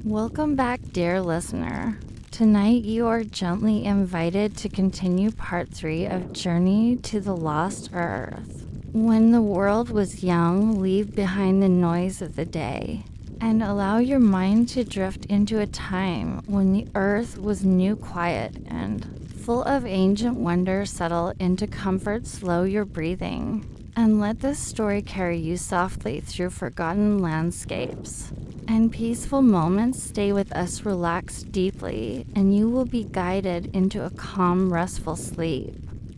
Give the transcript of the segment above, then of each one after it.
Welcome back, dear listener. Tonight you are gently invited to continue part 3 of Journey to the Lost Earth. When the world was young, leave behind the noise of the day and allow your mind to drift into a time when the earth was new, quiet, and full of ancient wonder. Settle into comfort, slow your breathing, and let this story carry you softly through forgotten landscapes and peaceful moments. Stay with us, relax deeply, and you will be guided into a calm, restful sleep.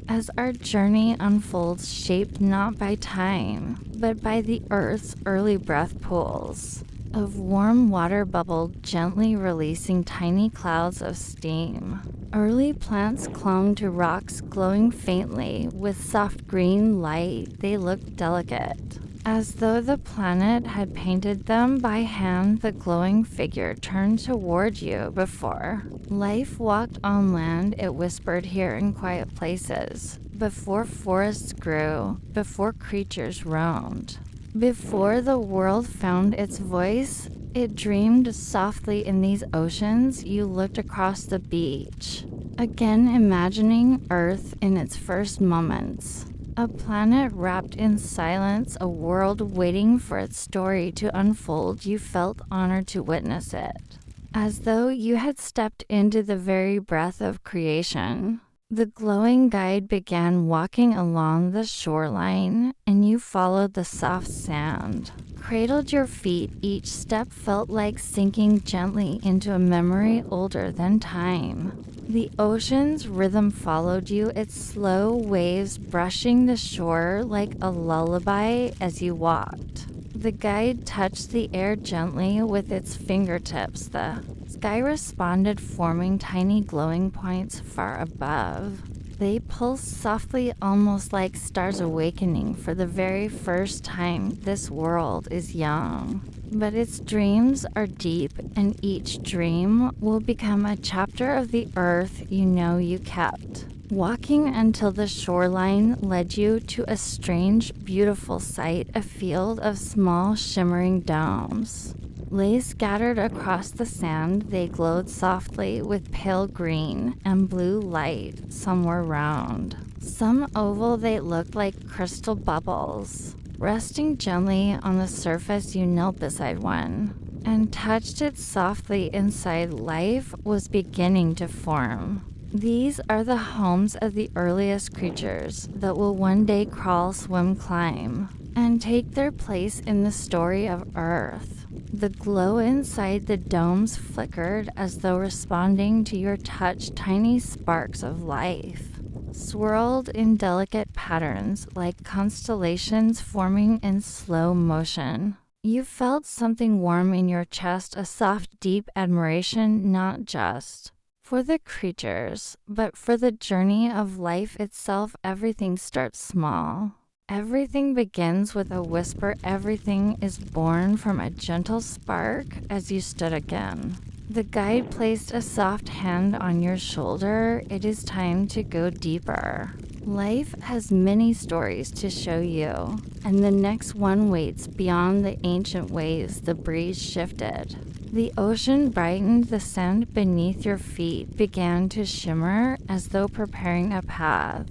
As our journey unfolds, shaped not by time, but by the earth's early breath pools of warm water bubbled, gently releasing tiny clouds of steam. Early plants clung to rocks, glowing faintly with soft green light. They looked delicate, as though the planet had painted them by hand. The glowing figure turned toward you. Before life walked on land, it whispered here in quiet places. Before forests grew, before creatures roamed, before the world found its voice, it dreamed softly in these oceans. You looked across the beach, again imagining Earth in its first moments. A planet wrapped in silence, a world waiting for its story to unfold. You felt honored to witness it, as though you had stepped into the very breath of creation. The glowing guide began walking along the shoreline, and you followed the soft sand. Cradled your feet, each step felt like sinking gently into a memory older than time. The ocean's rhythm followed you, its slow waves brushing the shore like a lullaby as you walked. The guide touched the air gently with its fingertips. The sky responded, forming tiny glowing points far above. They pulsed softly, almost like stars awakening for the very first time. This world is young, but its dreams are deep, and each dream will become a chapter of the earth you kept. Walking until the shoreline led you to a strange, beautiful sight, a field of small, shimmering domes lay scattered across the sand. They glowed softly with pale green and blue light. Some were round, some oval. They looked like crystal bubbles. Resting gently on the surface, you knelt beside one and touched it softly. Inside, life was beginning to form. These are the homes of the earliest creatures that will one day crawl, swim, climb, and take their place in the story of Earth. The glow inside the domes flickered as though responding to your touch. Tiny sparks of life swirled in delicate patterns like constellations forming in slow motion. You felt something warm in your chest, a soft, deep admiration, not just for the creatures, but for the journey of life itself. Everything starts small. Everything begins with a whisper. Everything is born from a gentle spark. As you stood again, the guide placed a soft hand on your shoulder. It is time to go deeper. Life has many stories to show you, and the next one waits beyond the ancient waves. The breeze shifted. The ocean brightened. The sand beneath your feet began to shimmer as though preparing a path.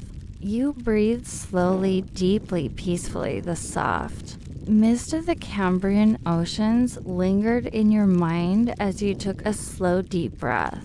You breathed slowly, deeply, peacefully. The soft mist of the Cambrian oceans lingered in your mind as you took a slow, deep breath.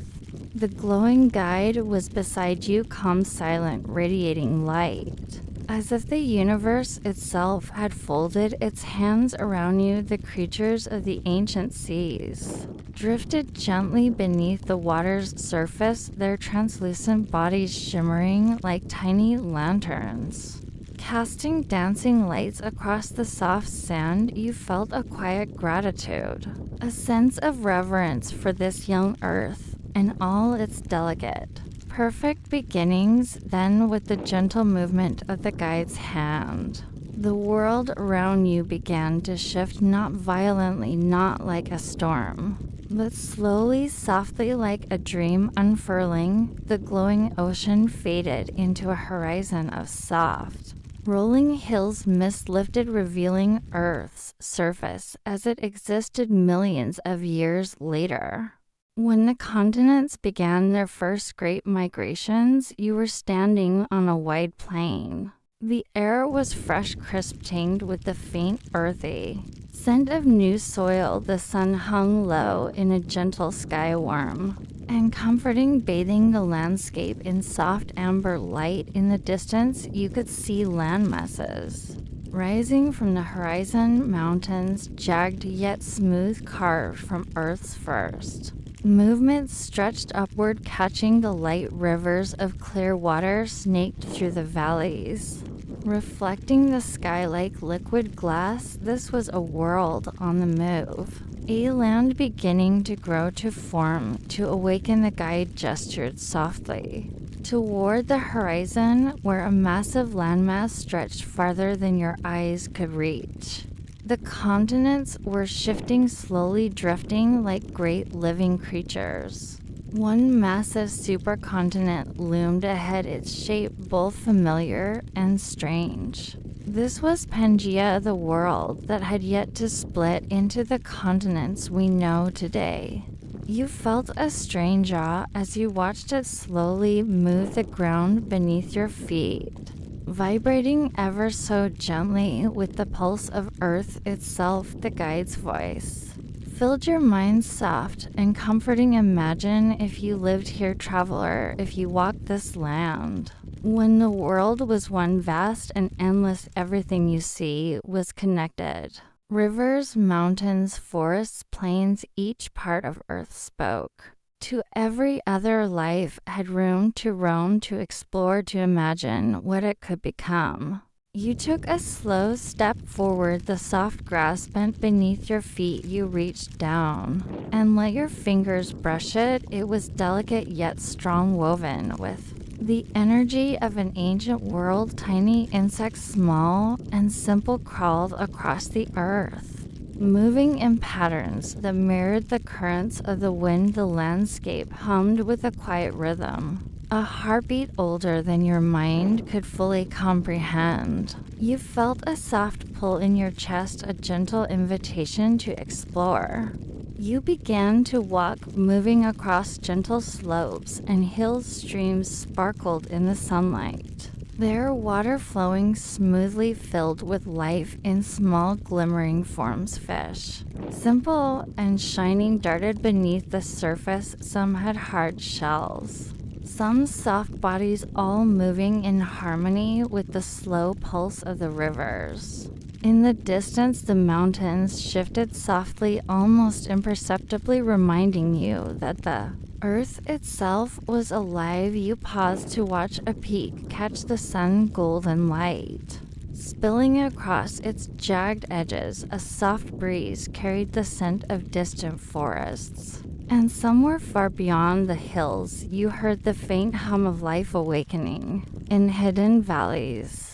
The glowing guide was beside you, calm, silent, radiating light, as if the universe itself had folded its hands around you. The creatures of the ancient seas drifted gently beneath the water's surface, their translucent bodies shimmering like tiny lanterns, casting dancing lights across the soft sand. You felt a quiet gratitude, a sense of reverence for this young earth and all its delicate, perfect beginnings. Then, with the gentle movement of the guide's hand, the world around you began to shift, not violently, not like a storm, but slowly, softly, like a dream unfurling. The glowing ocean faded into a horizon of soft, Rolling hills mist lifted, revealing Earth's surface as it existed millions of years later. When the continents began their first great migrations, you were standing on a wide plain. The air was fresh, crisp, tinged with the faint, earthy scent of new soil. The sun hung low in a gentle sky warm and comforting, bathing the landscape in soft amber light. In the distance, you could see land masses rising from the horizon, mountains, jagged yet smooth, carved from Earth's first movement, stretched upward, catching the light. Rivers of clear water snaked through the valleys, reflecting the sky like liquid glass. This was a world on the move, a land beginning to grow, to form, to awaken. The guide gestured softly toward the horizon, where a massive landmass stretched farther than your eyes could reach. The continents were shifting slowly, drifting like great living creatures. One massive supercontinent loomed ahead, its shape both familiar and strange. This was Pangea, the world that had yet to split into the continents we know today. You felt a strange awe as you watched it slowly move, the ground beneath your feet vibrating ever so gently with the pulse of Earth itself. The guide's voice filled your mind, soft and comforting. Imagine if you lived here, traveler, if you walked this land. When the world was one vast and endless, everything you see was connected. Rivers, mountains, forests, plains, each part of Earth spoke to every other life, had room to roam, to explore, to imagine what it could become. You took a slow step forward, the soft grass bent beneath your feet. You reached down and let your fingers brush it. It was delicate yet strong, woven with the energy of an ancient world. Tiny insects, small and simple, crawled across the earth, moving in patterns that mirrored the currents of the wind. The landscape hummed with a quiet rhythm, a heartbeat older than your mind could fully comprehend. You felt a soft pull in your chest, a gentle invitation to explore. You began to walk, moving across gentle slopes and hills. Streams sparkled in the sunlight, their water flowing smoothly, filled with life in small glimmering forms. Fish, simple and shining, darted beneath the surface. Some had hard shells, some soft bodies, all moving in harmony with the slow pulse of the rivers. In the distance, the mountains shifted softly, almost imperceptibly, reminding you that the Earth itself was alive. You paused to watch a peak catch the sun's golden light, spilling across its jagged edges. A soft breeze carried the scent of distant forests, and somewhere far beyond the hills, you heard the faint hum of life awakening in hidden valleys.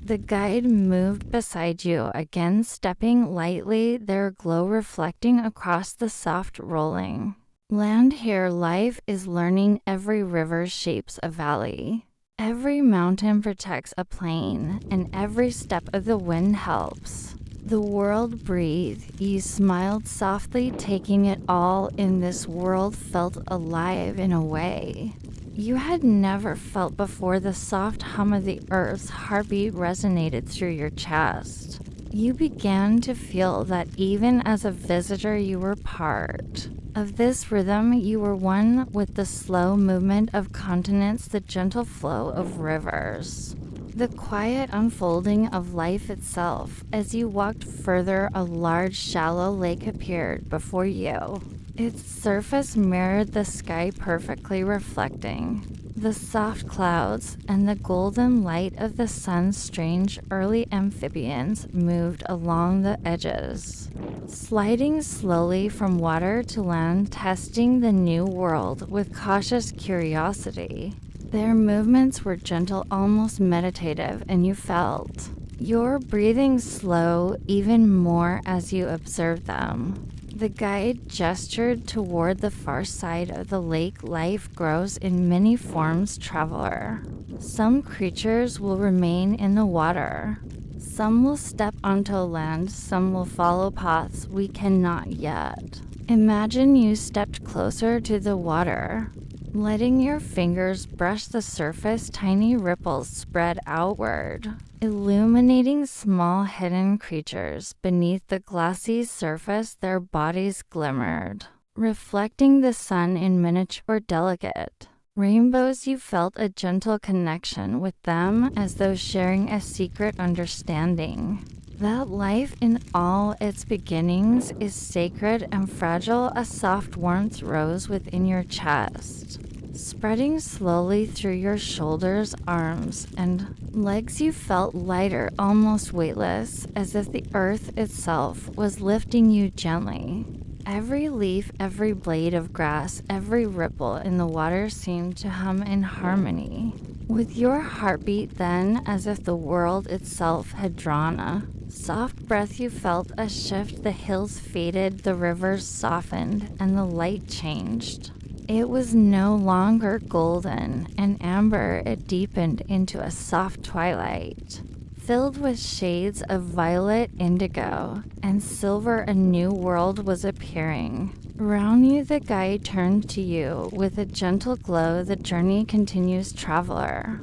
The guide moved beside you, again stepping lightly, their glow reflecting across the soft rolling land. Here, life is learning. Every river shapes a valley, every mountain protects a plain, and every step of the wind helps the world breathe. You smiled softly, taking it all in. This world felt alive in a way you had never felt before. The soft hum of the earth's heartbeat resonated through your chest. You began to feel that even as a visitor, you were part of this rhythm. You were one with the slow movement of continents, the gentle flow of rivers, the quiet unfolding of life itself. As you walked further, a large, shallow lake appeared before you. Its surface mirrored the sky perfectly, reflecting the soft clouds and the golden light of the sun. Strange early amphibians moved along the edges, sliding slowly from water to land, testing the new world with cautious curiosity. Their movements were gentle, almost meditative, and you felt your breathing slow even more as you observed them. The guide gestured toward the far side of the lake. Life grows in many forms, traveler. Some creatures will remain in the water. Some will step onto land, some will follow paths we cannot yet. Imagine you stepped closer to the water. Letting your fingers brush the surface, tiny ripples spread outward, illuminating small hidden creatures. Beneath the glassy surface, their bodies glimmered, reflecting the sun in miniature, delicate rainbows. You felt a gentle connection with them, as though sharing a secret understanding that life in all its beginnings is sacred and fragile. A soft warmth rose within your chest, spreading slowly through your shoulders, arms, and legs. You felt lighter, almost weightless, as if the earth itself was lifting you gently. Every leaf, every blade of grass, every ripple in the water seemed to hum in harmony with your heartbeat. Then, as if the world itself had drawn a soft breath, you felt a shift. The hills faded, the rivers softened, and the light changed. It was no longer golden and amber. It deepened into a soft twilight, filled with shades of violet, indigo, and silver. A new world was appearing around you. The guide turned to you with a gentle glow. The journey continues, traveler.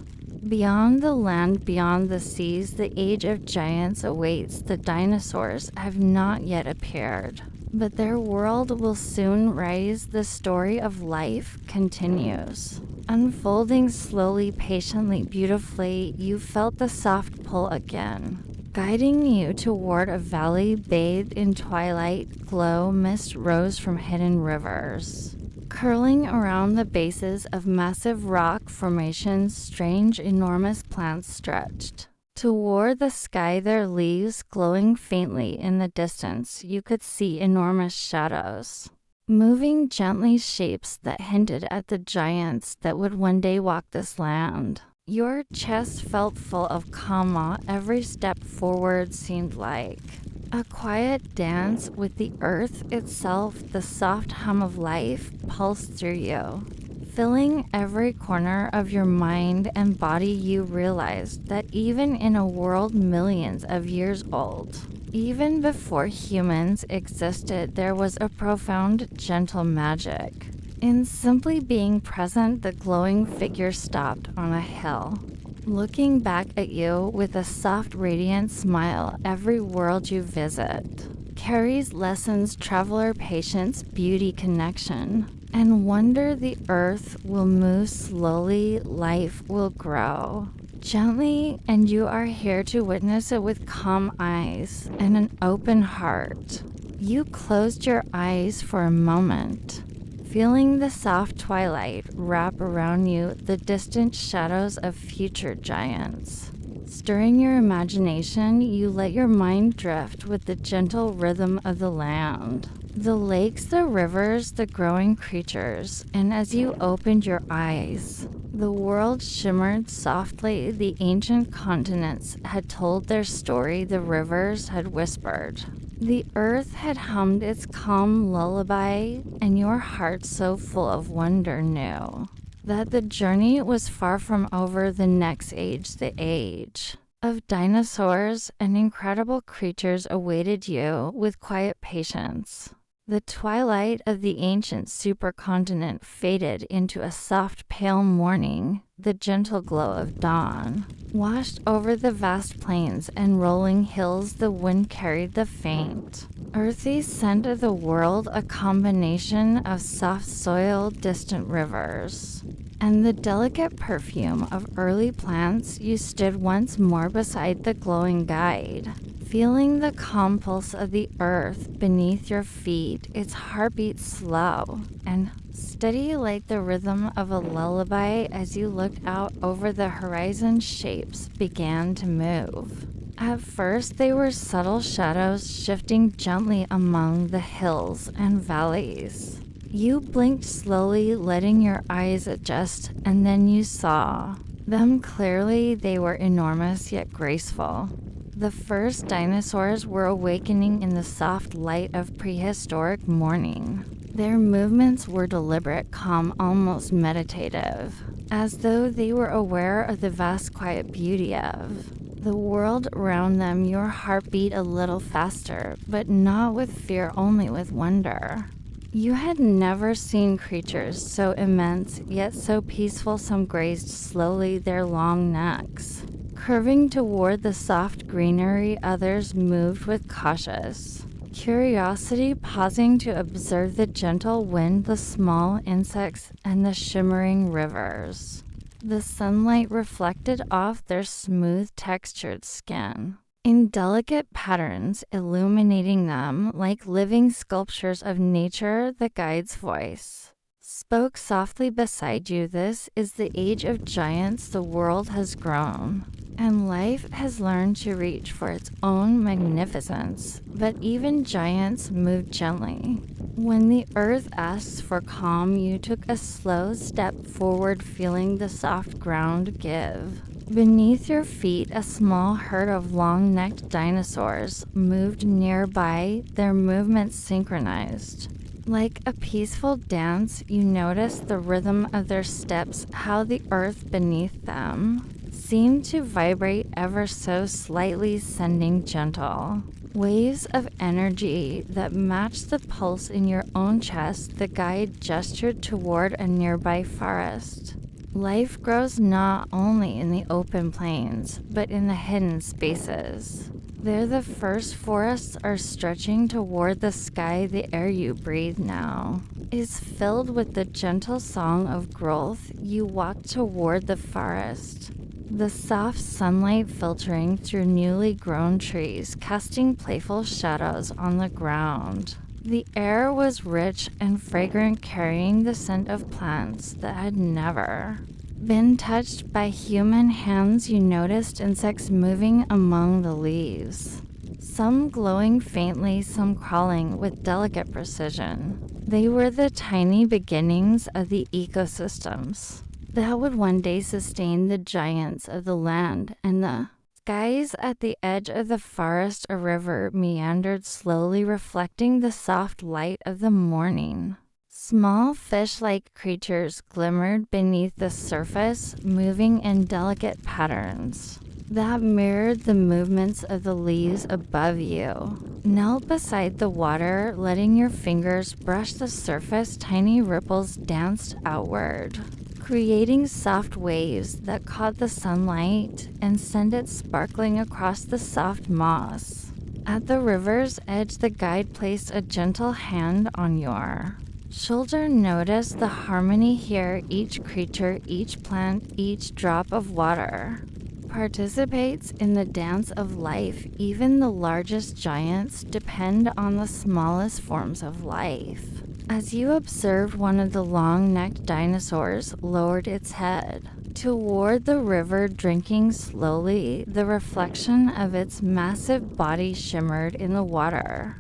Beyond the land, beyond the seas, the age of giants awaits. The dinosaurs have not yet appeared, but their world will soon rise. The story of life continues, unfolding slowly, patiently, beautifully. You felt the soft pull again, guiding you toward a valley bathed in twilight glow. Mist rose from hidden rivers, curling around the bases of massive rock formations. Strange, enormous plants stretched toward the sky, their leaves glowing faintly. In the distance, you could see enormous shadows, moving gently, shapes that hinted at the giants that would one day walk this land. Your chest felt full of calm awe. Every step forward seemed like a quiet dance with the earth itself. The soft hum of life pulsed through you, filling every corner of your mind and body. You realized that even in a world millions of years old, even before humans existed, there was a profound, gentle magic in simply being present. The glowing figure stopped on a hill, looking back at you with a soft, radiant smile. Every world you visit carries lessons, traveler, patience, beauty, connection, and wonder. The earth will move slowly, life will grow gently, and you are here to witness it with calm eyes and an open heart. You closed your eyes for a moment, feeling the soft twilight wrap around you, the distant shadows of future giants. Stirring your imagination, you let your mind drift with the gentle rhythm of the land, the lakes, the rivers, the growing creatures. And as you opened your eyes, the world shimmered softly. The ancient continents had told their story, the rivers had whispered, the earth had hummed its calm lullaby, and your heart, so full of wonder, knew that the journey was far from over. The next age, the age of dinosaurs and incredible creatures, awaited you with quiet patience. The twilight of the ancient supercontinent faded into a soft, pale morning. The gentle glow of dawn washed over the vast plains and rolling hills. The wind carried the faint, earthy scent of the world, a combination of soft soil, distant rivers, and the delicate perfume of early plants. You stood once more beside the glowing guide, feeling the calm pulse of the earth beneath your feet, its heartbeat slow and steady like the rhythm of a lullaby. As you looked out over the horizon, shapes began to move. At first, they were subtle shadows shifting gently among the hills and valleys. You blinked slowly, letting your eyes adjust, and then you saw them clearly. They were enormous yet graceful. The first dinosaurs were awakening in the soft light of prehistoric morning. Their movements were deliberate, calm, almost meditative, as though they were aware of the vast quiet beauty of the world around them. Your heart beat a little faster, but not with fear, only with wonder. You had never seen creatures so immense, yet so peaceful. Some grazed slowly, their long necks curving toward the soft greenery. Others moved with cautious curiosity, pausing to observe the gentle wind, the small insects, and the shimmering rivers. The sunlight reflected off their smooth, textured skin in delicate patterns, illuminating them like living sculptures of nature. The guide's voice spoke softly beside you. This is the age of giants. The world has grown, and life has learned to reach for its own magnificence, but even giants move gently. When the earth asks for calm, you took a slow step forward, feeling the soft ground give. Beneath your feet, a small herd of long-necked dinosaurs moved nearby, their movements synchronized. Like a peaceful dance, you noticed the rhythm of their steps, how the earth beneath them seemed to vibrate ever so slightly, sending gentle waves of energy that matched the pulse in your own chest. The guide gestured toward a nearby forest. Life grows not only in the open plains, but in the hidden spaces. There the first forests are stretching toward the sky. The air you breathe now is filled with the gentle song of growth. You walk toward the forest, the soft sunlight filtering through newly grown trees, casting playful shadows on the ground. The air was rich and fragrant, carrying the scent of plants that had never been touched by human hands. You noticed insects moving among the leaves, some glowing faintly, some crawling with delicate precision. They were the tiny beginnings of the ecosystems that would one day sustain the giants of the land and the skies. At the edge of the forest, a river meandered slowly, reflecting the soft light of the morning. Small fish-like creatures glimmered beneath the surface, moving in delicate patterns that mirrored the movements of the leaves above you. Knelt beside the water, letting your fingers brush the surface. Tiny ripples danced outward, creating soft waves that caught the sunlight and sent it sparkling across the soft moss. At the river's edge, the guide placed a gentle hand on your shoulder. Notice the harmony here. Each creature, each plant, each drop of water participates in the dance of life. Even the largest giants depend on the smallest forms of life. As you observed, one of the long-necked dinosaurs lowered its head toward the river, drinking slowly. The reflection of its massive body shimmered in the water.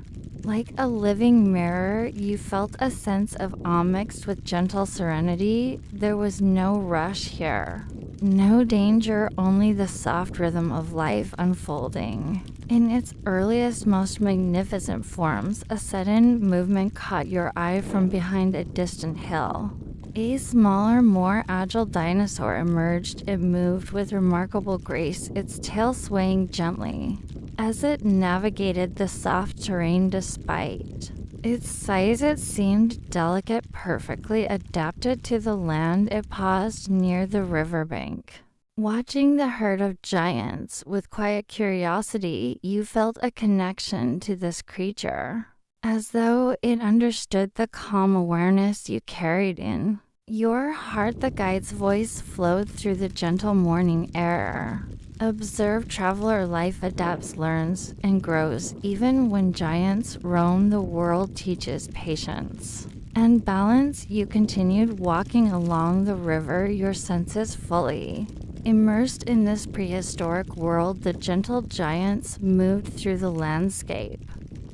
Like a living mirror, you felt a sense of awe mixed with gentle serenity. There was no rush here, no danger, only the soft rhythm of life unfolding. In its earliest, most magnificent forms, a sudden movement caught your eye from behind a distant hill. A smaller, more agile dinosaur emerged. It moved with remarkable grace, its tail swaying gently as it navigated the soft terrain. Despite its size, it seemed delicate, perfectly adapted to the land. It paused near the riverbank, watching the herd of giants. With quiet curiosity, you felt a connection to this creature, as though it understood the calm awareness you carried in your heart. The guide's voice flowed through the gentle morning air. Observe, traveler, life adapts, learns, and grows. Even when giants roam, the world teaches patience and balance. You continued walking along the river, your senses fully immersed in this prehistoric world. The gentle giants moved through the landscape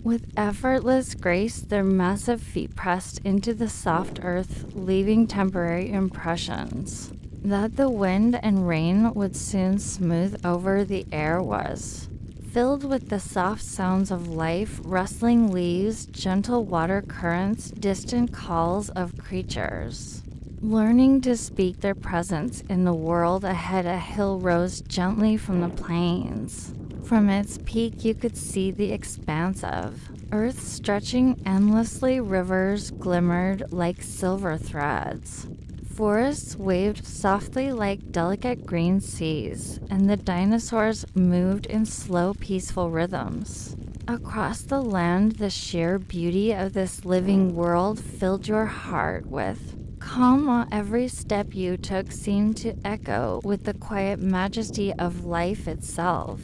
with effortless grace, their massive feet pressed into the soft earth, leaving temporary impressions that the wind and rain would soon smooth over. The air was filled with the soft sounds of life, rustling leaves, gentle water currents, distant calls of creatures. Learning to speak their presence in the world ahead, a hill rose gently from the plains. From its peak you could see the expanse of earth stretching endlessly. Rivers glimmered like silver threads. Forests waved softly like delicate green seas, and the dinosaurs moved in slow, peaceful rhythms. Across the land, the sheer beauty of this living world filled your heart with calm. Every step you took seemed to echo with the quiet majesty of life itself.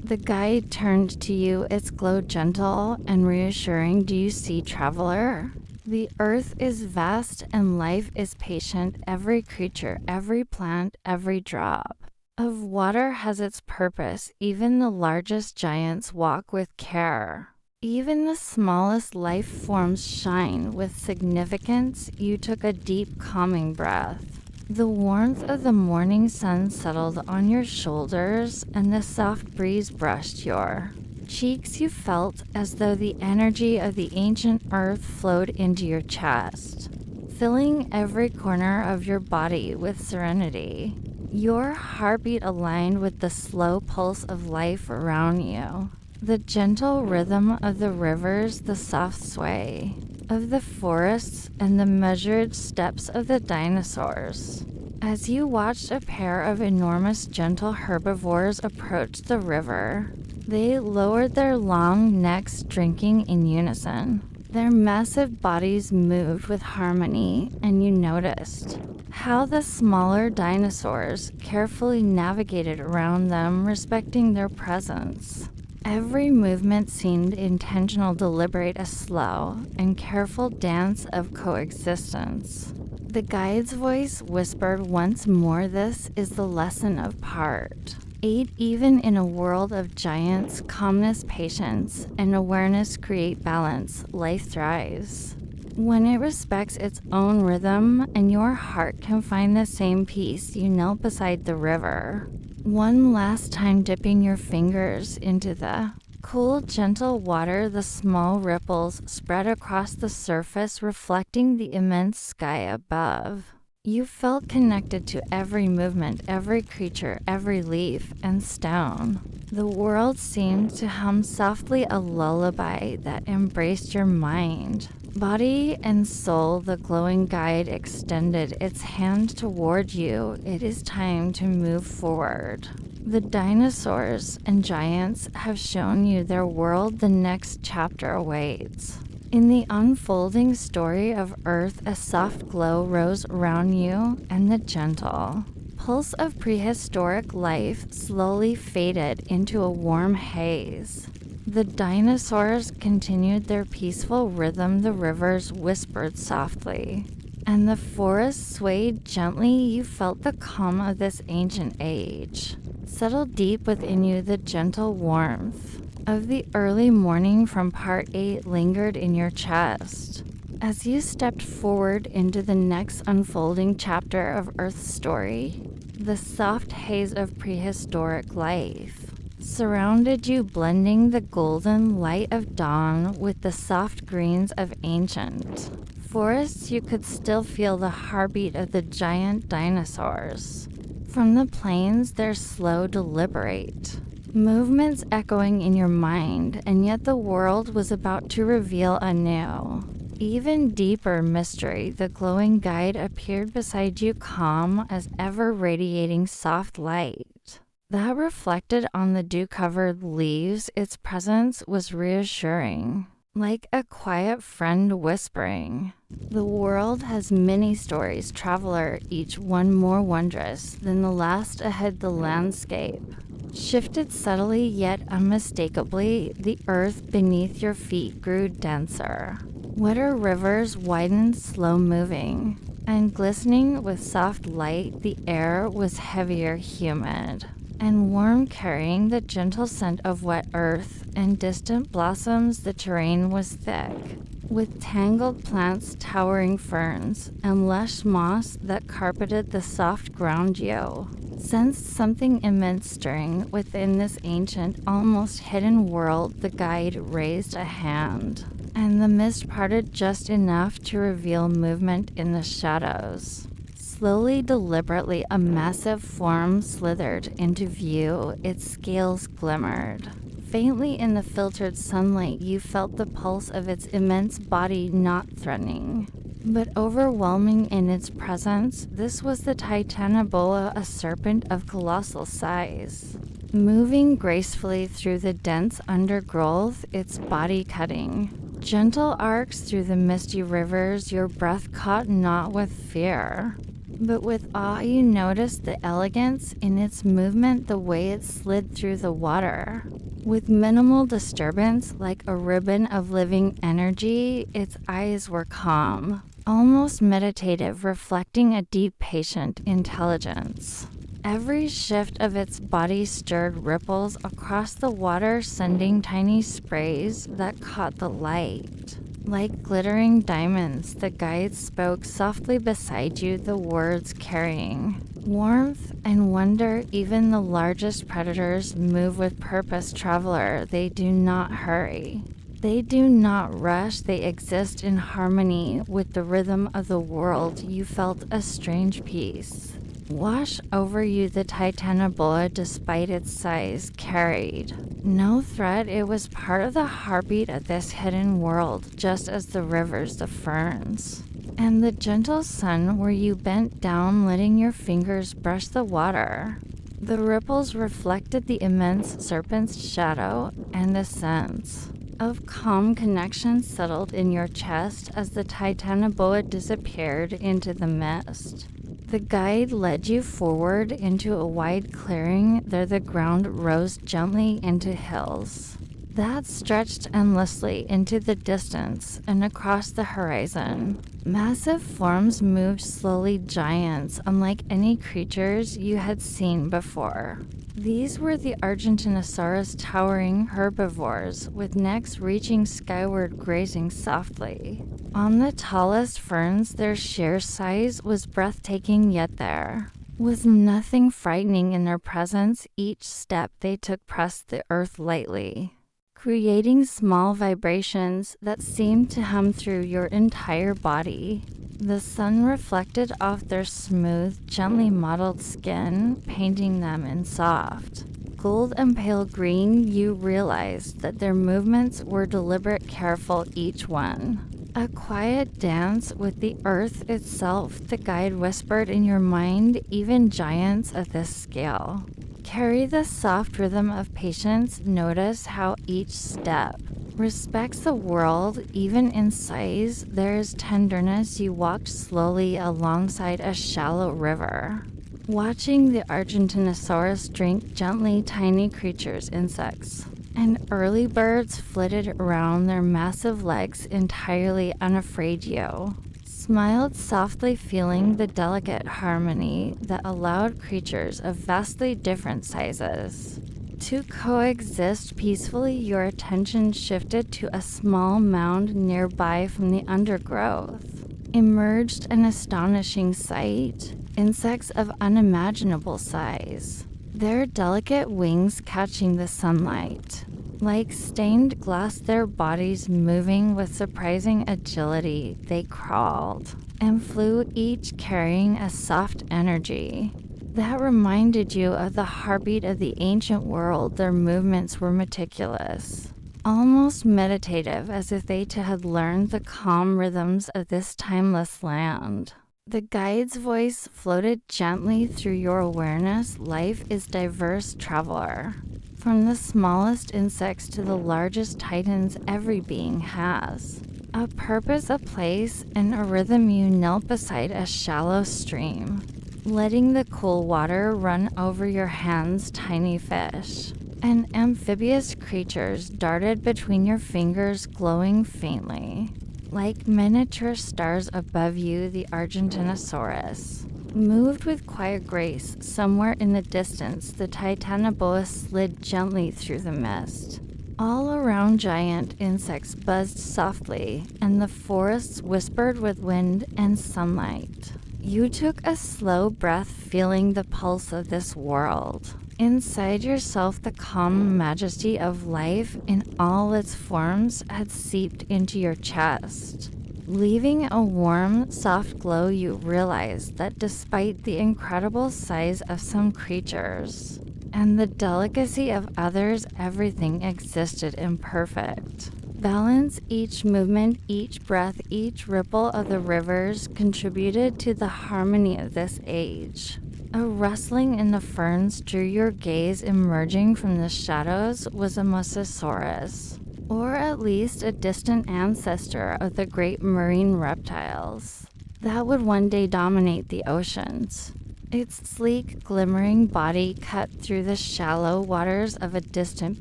The guide turned to you, its glow gentle and reassuring. Do you see, traveler? The earth is vast and life is patient. Every creature, every plant, every drop of water has its purpose. Even the largest giants walk with care. Even the smallest life forms shine with significance. You took a deep, calming breath. The warmth of the morning sun settled on your shoulders, and the soft breeze brushed your cheeks. You felt as though the energy of the ancient earth flowed into your chest, filling every corner of your body with serenity. Your heartbeat aligned with the slow pulse of life around you. The gentle rhythm of the rivers, the soft sway of the forests, and the measured steps of the dinosaurs. As you watched a pair of enormous, gentle herbivores approach the river, they lowered their long necks, drinking in unison. Their massive bodies moved with harmony, and you noticed how the smaller dinosaurs carefully navigated around them, respecting their presence. Every movement seemed intentional, deliberate, a slow and careful dance of coexistence. The guide's voice whispered once more, "This is the lesson of part 8. Even in a world of giants, calmness, patience, and awareness create balance. Life thrives when it respects its own rhythm, and your heart can find the same peace." You knelt beside the river, one last time dipping your fingers into the cool, gentle water. The small ripples spread across the surface, reflecting the immense sky above. You felt connected to every movement, every creature, every leaf and stone. The world seemed to hum softly, a lullaby that embraced your mind, body, and soul. The glowing guide extended its hand toward you. It is time to move forward. The dinosaurs and giants have shown you their world. The next chapter awaits. In the unfolding story of Earth, a soft glow rose around you, and the gentle pulse of prehistoric life slowly faded into a warm haze. The dinosaurs continued their peaceful rhythm, the rivers whispered softly, and the forest swayed gently. You felt the calm of this ancient age settle deep within you. The gentle warmth of the early morning from part 8 lingered in your chest. As you stepped forward into the next unfolding chapter of Earth's story, the soft haze of prehistoric life surrounded you, blending the golden light of dawn with the soft greens of ancient forests. You could still feel the heartbeat of the giant dinosaurs. From the plains, their slow, deliberate movements echoing in your mind, and yet the world was about to reveal a new, even deeper mystery. The glowing guide appeared beside you, calm as ever, radiating soft light that reflected on the dew-covered leaves. Its presence was reassuring, like a quiet friend whispering, "The world has many stories, traveler, each one more wondrous than the last ahead." The landscape shifted subtly yet unmistakably. The earth beneath your feet grew denser. Wetter rivers widened, slow moving and glistening with soft light. The air was heavier, humid and warm, carrying the gentle scent of wet earth and distant blossoms. The terrain was thick with tangled plants, towering ferns, and lush moss that carpeted the soft ground. You sensed something immense stirring within this ancient, almost hidden world. The guide raised a hand, and the mist parted just enough to reveal movement in the shadows. Slowly, deliberately, a massive form slithered into view. Its scales glimmered faintly in the filtered sunlight. You felt the pulse of its immense body, not threatening, but overwhelming in its presence. This was the Titanoboa, a serpent of colossal size, moving gracefully through the dense undergrowth, its body cutting gentle arcs through the misty rivers. Your breath caught not with fear, but with awe. You noticed the elegance in its movement, the way it slid through the water with minimal disturbance, like a ribbon of living energy. Its eyes were calm, almost meditative, reflecting a deep, patient intelligence. Every shift of its body stirred ripples across the water, sending tiny sprays that caught the light. Like glittering diamonds, the guide spoke softly beside you, the words carrying warmth and wonder. Even the largest predators move with purpose, traveler. They do not hurry. They do not rush. They exist in harmony with the rhythm of the world. You felt a strange peace wash over you. The Titanoboa, despite its size, carried no threat. It was part of the heartbeat of this hidden world, just as the rivers, the ferns, and the gentle sun. Where you bent down, letting your fingers brush the water, the ripples reflected the immense serpent's shadow, and a sense of calm connection settled in your chest as the Titanoboa disappeared into the mist. The guide led you forward into a wide clearing. There the ground rose gently into hills that stretched endlessly into the distance and across the horizon. Massive forms moved slowly, giants unlike any creatures you had seen before. These were the Argentinosaurus, towering herbivores with necks reaching skyward, grazing softly on the tallest ferns. Their sheer size was breathtaking, yet there was nothing frightening in their presence. Each step they took pressed the earth lightly, creating small vibrations that seemed to hum through your entire body. The sun reflected off their smooth, gently mottled skin, painting them in soft gold and pale green. You realized that their movements were deliberate, careful, each one a quiet dance with the earth itself. The guide whispered in your mind, even giants of this scale carry the soft rhythm of patience. Notice how each step respects the world, even in size. There is tenderness. You walked slowly alongside a shallow river, watching the Argentinosaurus drink gently. Tiny creatures, insects, and early birds flitted around, their massive legs entirely unafraid. You smiled softly, feeling the delicate harmony that allowed creatures of vastly different sizes to coexist peacefully. Your attention shifted to a small mound nearby. From the undergrowth emerged an astonishing sight. Insects of unimaginable size, their delicate wings catching the sunlight like stained glass, their bodies moving with surprising agility. They crawled and flew, each carrying a soft energy that reminded you of the heartbeat of the ancient world. Their movements were meticulous, almost meditative, as if they too had learned the calm rhythms of this timeless land. The guide's voice floated gently through your awareness. Life is diverse, traveler. From the smallest insects to the largest titans, every being has a purpose, a place, and a rhythm. You knelt beside a shallow stream, letting the cool water run over your hands. Tiny fish and amphibious creatures darted between your fingers, glowing faintly like miniature stars above you. The Argentinosaurus moved with quiet grace. Somewhere in the distance, the Titanoboa slid gently through the mist, All around, giant insects buzzed softly, and the forests whispered with wind and sunlight. You took a slow breath, feeling the pulse of this world. Inside yourself, the calm majesty of life in all its forms had seeped into your chest. Leaving a warm, soft glow, you realized that despite the incredible size of some creatures and the delicacy of others, everything existed in perfect balance. Each movement, each breath, each ripple of the rivers contributed to the harmony of this age. A rustling in the ferns drew your gaze. Emerging from the shadows was a mosasaurus, or at least a distant ancestor of the great marine reptiles that would one day dominate the oceans. Its sleek, glimmering body cut through the shallow waters of a distant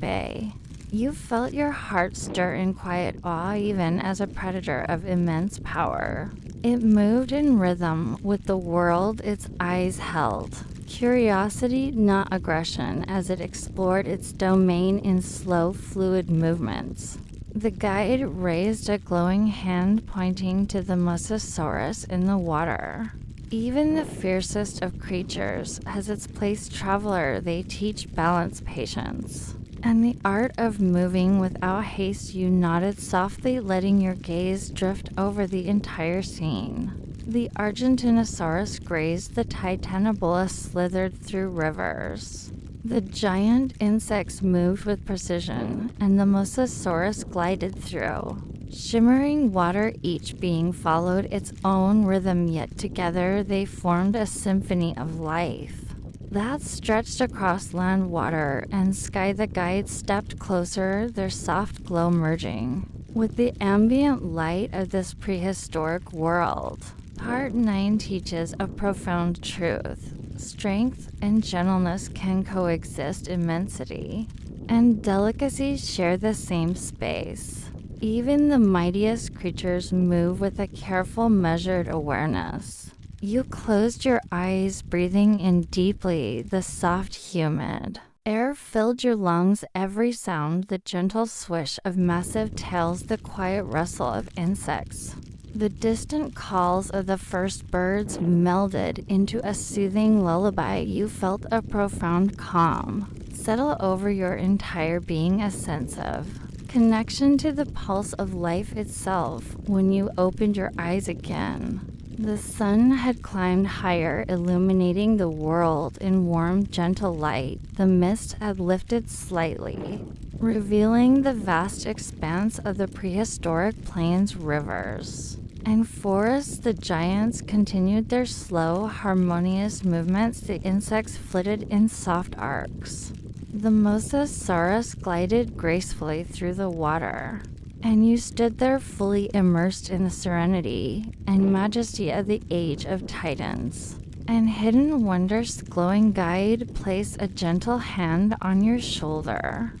bay. You felt your heart stir in quiet awe, even as a predator of immense power. It moved in rhythm with the world its eyes held. Curiosity, not aggression, as it explored its domain in slow, fluid movements. The guide raised a glowing hand, pointing to the mosasaurus in the water. Even the fiercest of creatures has its place, traveler. They teach balance, patience, and the art of moving without haste. You nodded softly, letting your gaze drift over the entire scene. The Argentinosaurus grazed, the Titanoboa slithered through rivers. The giant insects moved with precision, and the mosasaurus glided through shimmering water, each being followed its own rhythm, yet together they formed a symphony of life that stretched across land, water, and sky. The guides stepped closer, their soft glow merging with the ambient light of this prehistoric world. Part 9 teaches a profound truth. Strength and gentleness can coexist. Immensity and delicacy share the same space. Even the mightiest creatures move with a careful, measured awareness. You closed your eyes, breathing in deeply. The soft, humid air filled your lungs. Every sound, the gentle swish of massive tails, the quiet rustle of insects, the distant calls of the first birds melded into a soothing lullaby. You felt a profound calm settle over your entire being, a sense of connection to the pulse of life itself. When you opened your eyes again, the sun had climbed higher, illuminating the world in warm, gentle light. The mist had lifted slightly, revealing the vast expanse of the prehistoric plains, rivers, and forests. The giants continued their slow, harmonious movements. The insects flitted in soft arcs. The mosasaurus glided gracefully through the water, and you stood there fully immersed in the serenity and majesty of the age of titans and hidden wonders. The glowing guide placed a gentle hand on your shoulder.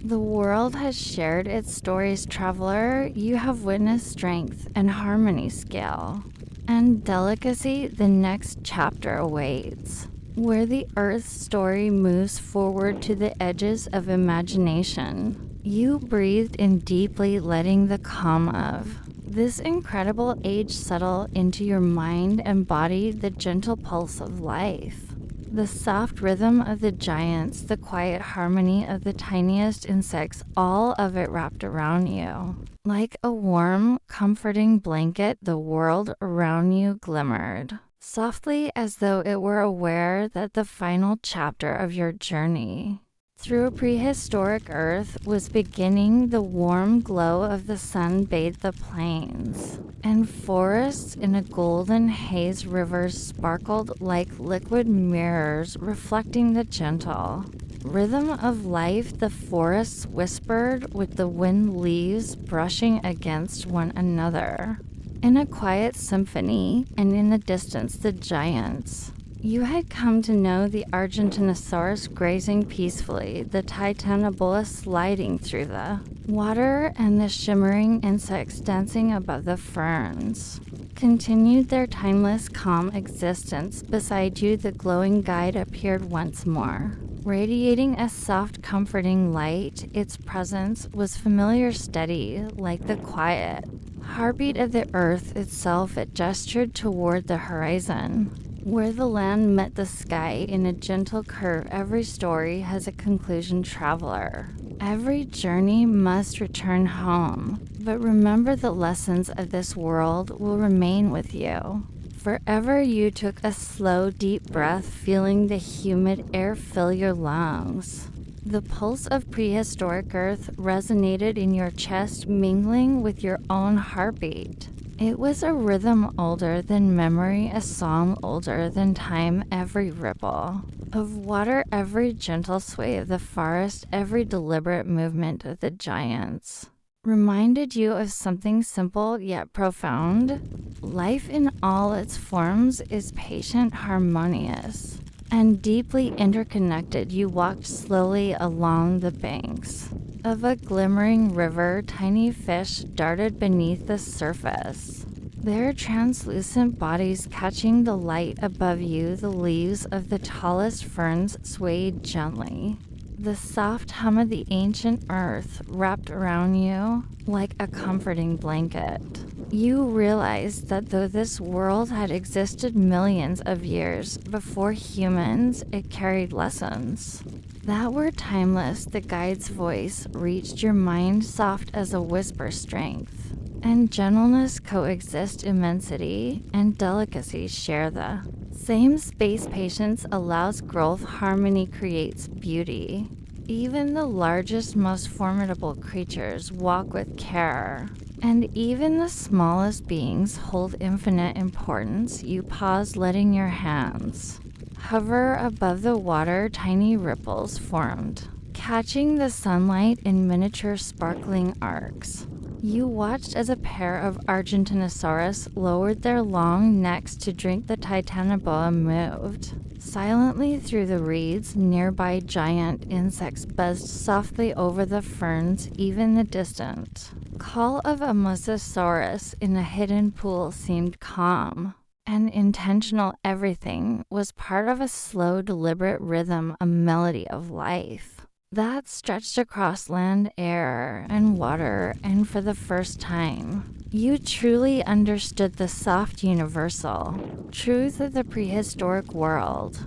The world has shared its stories, traveler. You have witnessed strength and harmony, scale and delicacy. The next chapter awaits, where the Earth's story moves forward to the edges of imagination. You breathed in deeply, letting the calm of this incredible age settle into your mind and body. The gentle pulse of life, the soft rhythm of the giants, the quiet harmony of the tiniest insects, all of it wrapped around you. Like a warm, comforting blanket, the world around you glimmered softly, as though it were aware that the final chapter of your journey through a prehistoric Earth was beginning. The warm glow of the sun bathed the plains and forests in a golden haze. Rivers sparkled like liquid mirrors, reflecting the gentle rhythm of life. The forests whispered with the wind, leaves brushing against one another in a quiet symphony, and in the distance, the giants you had come to know, the Argentinosaurus grazing peacefully, the Titanoboa sliding through the water, and the shimmering insects dancing above the ferns continued their timeless, calm existence. Beside you, the glowing guide appeared once more, Radiating a soft, comforting light, its presence was familiar, steady, like the quiet heartbeat of the earth itself. It gestured toward the horizon, where the land met the sky in a gentle curve. Every story has a conclusion, traveler. Every journey must return home. But remember, the lessons of this world will remain with you forever. You took a slow, deep breath, feeling the humid air fill your lungs. The pulse of prehistoric Earth resonated in your chest, mingling with your own heartbeat. It was a rhythm older than memory, a song older than time. Every ripple of water, every gentle sway of the forest, every deliberate movement of the giants reminded you of something simple yet profound. Life in all its forms is patient, harmonious, and deeply interconnected. You walked slowly along the banks of a glimmering river. Tiny fish darted beneath the surface, their translucent bodies catching the light above you. The leaves of the tallest ferns swayed gently, the soft hum of the ancient earth wrapped around you like a comforting blanket. You realized that though this world had existed millions of years before humans, it carried lessons that were timeless. The guide's voice reached your mind, soft as a whisper. Strength and gentleness coexist, immensity and delicacy share the same space. Patience allows growth, harmony creates beauty. Even the largest, most formidable creatures walk with care, and even the smallest beings hold infinite importance. You pause, letting your hands hover above the water. Tiny ripples formed, catching the sunlight in miniature sparkling arcs. You watched as a pair of Argentinosaurus lowered their long necks to drink. The Titanoboa moved silently through the reeds. Nearby giant insects buzzed softly over the ferns. Even the distant call of a mosasaurus in a hidden pool seemed calm and intentional. Everything was part of a slow, deliberate rhythm, a melody of life that stretched across land, air, and water. And for the first time, you truly understood the soft, universal truth of the prehistoric world,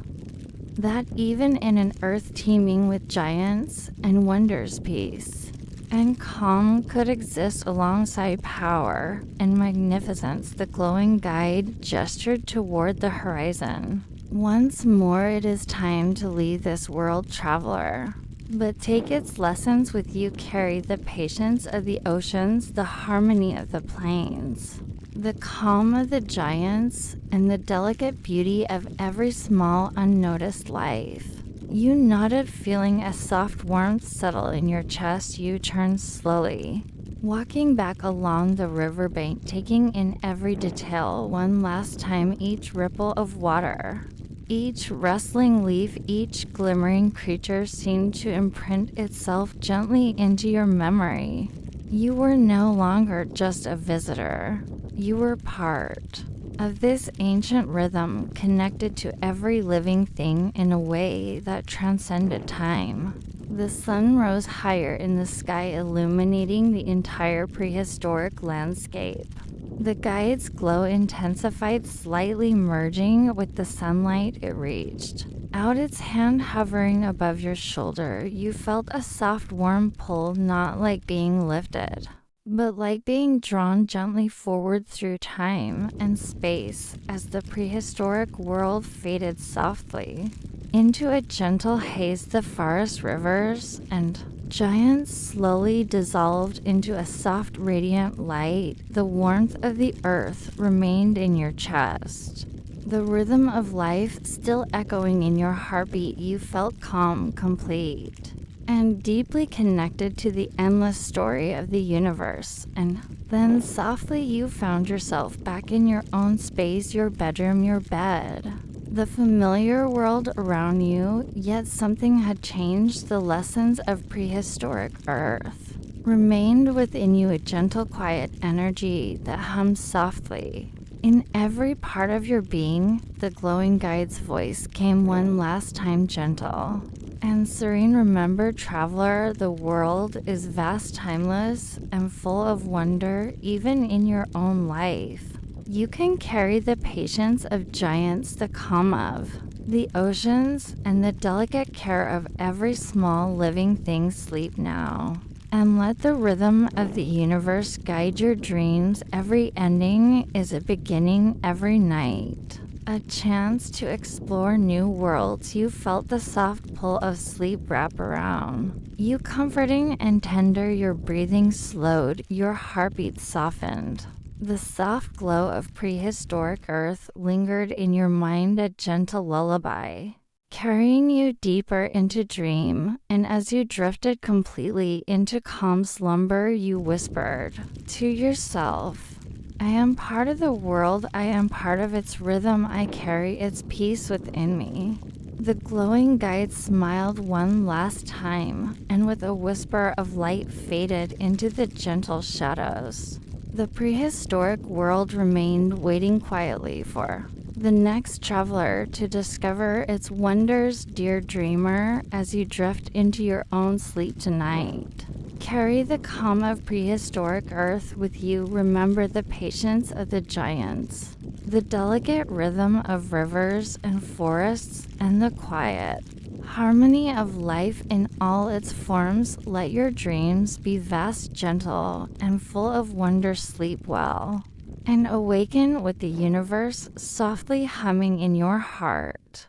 that even in an earth teeming with giants and wonders, peace and calm could exist alongside power and magnificence. The glowing guide gestured toward the horizon. Once more, it is time to leave this world, traveler. But take its lessons with you. Carry the patience of the oceans, the harmony of the plains, the calm of the giants, and the delicate beauty of every small, unnoticed life. You nodded, feeling a soft warmth settle in your chest. You turned slowly, walking back along the riverbank, taking in every detail one last time. Each ripple of water, each rustling leaf, each glimmering creature seemed to imprint itself gently into your memory. You were no longer just a visitor. You were part of this ancient rhythm, connected to every living thing in a way that transcended time. The sun rose higher in the sky, illuminating the entire prehistoric landscape. The guide's glow intensified, slightly merging with the sunlight. It reached out, its hand hovering above your shoulder. You felt a soft, warm pull, not like being lifted, but like being drawn gently forward through time and space. As the prehistoric world faded softly into a gentle haze, the forest, rivers, and giants slowly dissolved into a soft, radiant light. The warmth of the earth remained in your chest, the rhythm of life still echoing in your heartbeat. You felt calm, complete, and deeply connected to the endless story of the universe. And then softly you found yourself back in your own space, your bedroom, your bed, the familiar world around you. Yet something had changed. The lessons of prehistoric Earth remained within you, a gentle, quiet energy that hummed softly in every part of your being. The glowing guide's voice came one last time, gentle, And serene, remember, traveler, the world is vast, timeless, and full of wonder, even in your own life. You can carry the patience of giants, the calm of the oceans, and the delicate care of every small living thing. Sleep now, and let the rhythm of the universe guide your dreams. Every ending is a beginning, every night a chance to explore new worlds. You felt the soft pull of sleep wrap around you, comforting and tender. Your breathing slowed, your heartbeat softened. The soft glow of prehistoric Earth lingered in your mind, a gentle lullaby, carrying you deeper into dream. And as you drifted completely into calm slumber, you whispered to yourself, I am part of the world, I am part of its rhythm, I carry its peace within me. The glowing guide smiled one last time, and with a whisper of light faded into the gentle shadows. The prehistoric world remained, waiting quietly for the next traveler to discover its wonders. Dear dreamer, as you drift into your own sleep tonight, carry the calm of prehistoric Earth with you. Remember the patience of the giants, the delicate rhythm of rivers and forests, and the quiet harmony of life in all its forms. Let your dreams be vast, gentle, and full of wonder. Sleep well, and awaken with the universe softly humming in your heart.